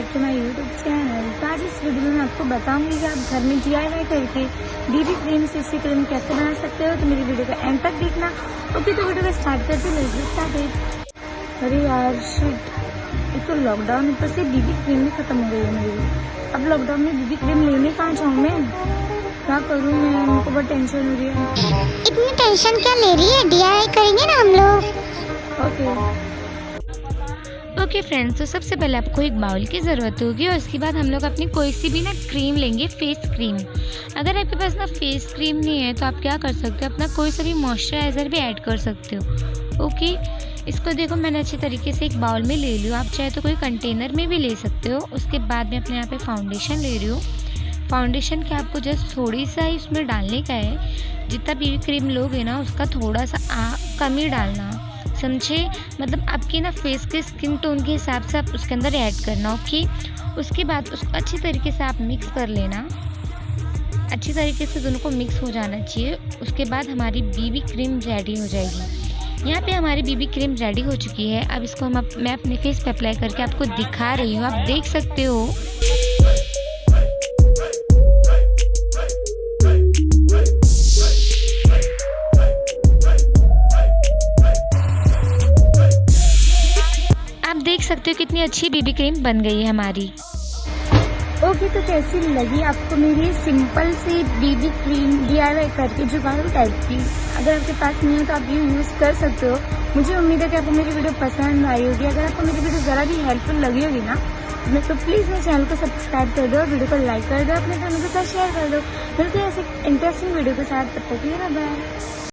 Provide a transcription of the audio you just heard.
Back to my YouTube channel. तो आज इस वीडियो में आपको बताऊंगी कि आप घर में DIY करके बीबी क्रीम CC क्रीम कैसे बना सकते हो। तो मेरी वीडियो को एंड तक देखना। ओके, तो वीडियो को स्टार्ट करते हैं। Let's start. अरे यार शिट, एक तो लॉकडाउन ऊपर से बीबी क्रीम भी खत्म हो गई है मेरी। अब लॉकडाउन में बीबी क्रीम लेने कहाँ जाऊँ मैं, क्या करूँ मैं? हमको बहुत टेंशन हो रही है। इतनी टेंशन क्या ले रही है, DIY करेंगे ना हम लोग। ओके फ्रेंड्स, तो सबसे पहले आपको एक बाउल की ज़रूरत होगी और उसके बाद हम लोग अपनी कोई सी भी ना क्रीम लेंगे, फेस क्रीम। अगर आपके पास ना फेस क्रीम नहीं है तो आप क्या कर सकते हो, अपना कोई सा भी मॉइस्चराइज़र भी ऐड कर सकते हो। ओके, इसको देखो मैंने अच्छे तरीके से एक बाउल में ले लिया। आप चाहे तो कोई कंटेनर में भी ले सकते हो। उसके बाद मैं अपने यहाँ पे फाउंडेशन ले रही हूँ। फाउंडेशन के आपको जस्ट थोड़ी सा ही उसमें डालने का है। जितना बीबी क्रीम लोगे ना उसका थोड़ा सा कम ही डालना, समझे? मतलब आपकी ना फेस के स्किन टोन के हिसाब से आप उसके अंदर ऐड करना। ओके, उसके बाद उसको अच्छी तरीके से आप मिक्स कर लेना। अच्छी तरीके से दोनों को मिक्स हो जाना चाहिए। उसके बाद हमारी बीबी क्रीम रेडी हो जाएगी। यहाँ पे हमारी बीबी क्रीम रेडी हो चुकी है। अब इसको मैं अपने फेस पे अप्लाई करके आपको दिखा रही हूँ, आप देख सकते हो। आप देख सकते हो कितनी अच्छी बीबी क्रीम बन गई है हमारी। ओके, तो कैसी लगी आपको मेरी सिंपल सी बीबी क्रीम DIY करके जुगाड़ू टाइप की? अगर आपके पास नहीं है तो आप ये यूज़ कर सकते हो। मुझे उम्मीद है कि आपको मेरी वीडियो पसंद आई होगी। अगर आपको मेरी वीडियो ज़रा भी हेल्पफुल लगी होगी ना तो प्लीज़ मेरे चैनल को सब्सक्राइब कर दो, वीडियो को लाइक कर दो, अपने फ्रेंड्स के साथ शेयर कर दो। मिलते हैं ऐसे इंटरेस्टिंग वीडियो के साथ। तब तक के लिए बाय।